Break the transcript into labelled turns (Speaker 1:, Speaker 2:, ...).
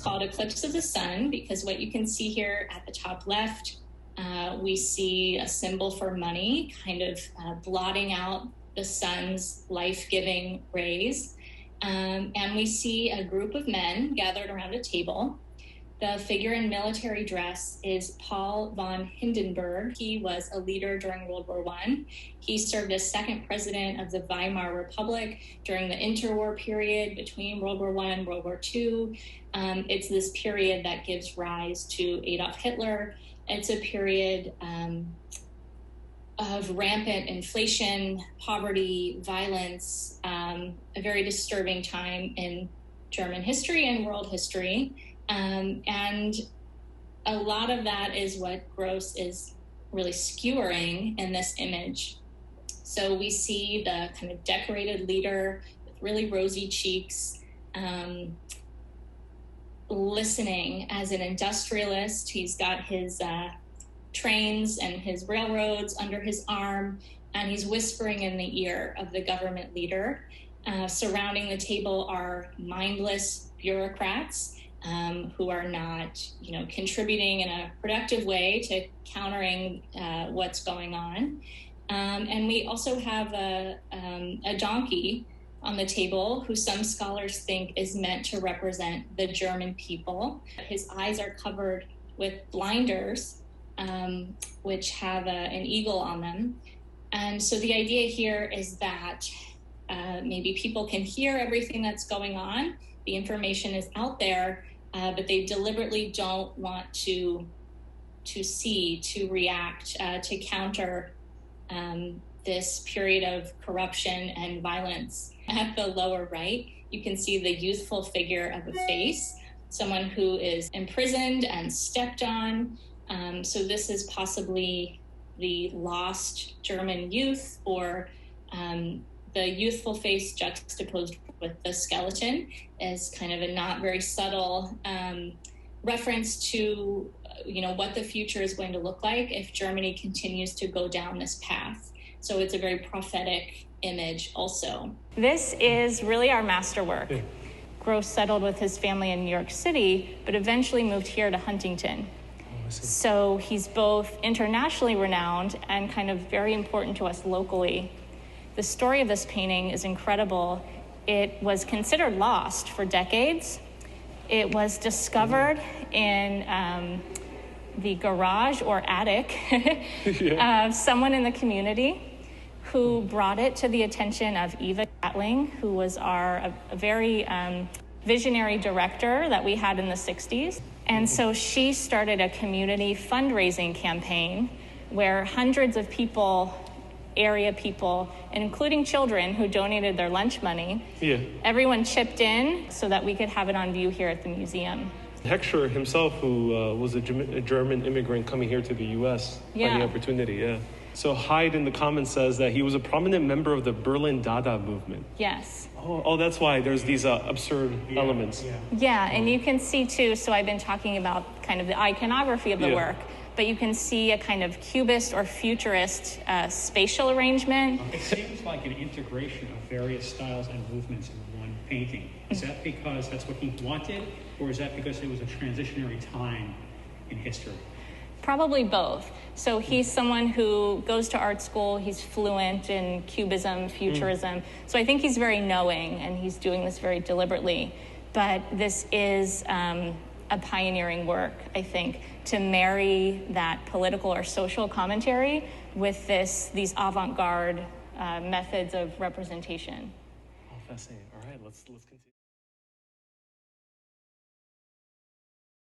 Speaker 1: called Eclipse of the Sun because what you can see here at the top left, we see a symbol for money kind of blotting out the sun's life-giving rays. And we see a group of men gathered around a table. The figure in military dress is Paul von Hindenburg. He was a leader during World War I. He served as second president of the Weimar Republic during the interwar period between World War I and World War II. It's this period that gives rise to Adolf Hitler. It's a period of rampant inflation, poverty, violence, a very disturbing time in German history and world history. And a lot of that is what Grosz is really skewering in this image. So we see the kind of decorated leader with really rosy cheeks, listening as an industrialist. He's got his trains and his railroads under his arm, and he's whispering in the ear of the government leader. Surrounding the table are mindless bureaucrats who are not, contributing in a productive way to countering what's going on. And we also have a donkey on the table who some scholars think is meant to represent the German people. His eyes are covered with blinders, which have an eagle on them. And so the idea here is that maybe people can hear everything that's going on. The information is out there, but they deliberately don't want to see, to react, to counter this period of corruption and violence. At the lower right, you can see the youthful figure of a face, someone who is imprisoned and stepped on. So this is possibly the lost German youth, or the youthful face juxtaposed with the skeleton is kind of a not very subtle reference to, what the future is going to look like if Germany continues to go down this path. So it's a very prophetic image also. This is really our masterwork. Yeah. Grosz settled with his family in New York City, but eventually moved here to Huntington. So he's both internationally renowned and kind of very important to us locally. The story of this painting is incredible. It was considered lost for decades. It was discovered in the garage or attic of someone in the community who brought it to the attention of Eva Gatling, who was a very visionary director that we had in the 60s. And so she started a community fundraising campaign where hundreds of people, area people, and including children who donated their lunch money, everyone chipped in so that we could have it on view here at the museum.
Speaker 2: Heckscher himself, who was a German immigrant coming here to the U.S. by the opportunity, So Hyde in the comments says that he was a prominent member of the Berlin Dada movement.
Speaker 1: Yes.
Speaker 2: Oh, that's why there's these absurd elements.
Speaker 1: Yeah, and you can see too, so I've been talking about kind of the iconography of the work, but you can see a kind of cubist or futurist spatial arrangement.
Speaker 3: It seems like an integration of various styles and movements in one painting. Is that because that's what he wanted, or is that because it was a transitionary time in history?
Speaker 1: Probably both. So he's someone who goes to art school, he's fluent in cubism, futurism. So I think he's very knowing, and he's doing this very deliberately. But this is a pioneering work, I think, to marry that political or social commentary with these avant-garde methods of representation.
Speaker 2: Oh, fascinating. All right, let's continue.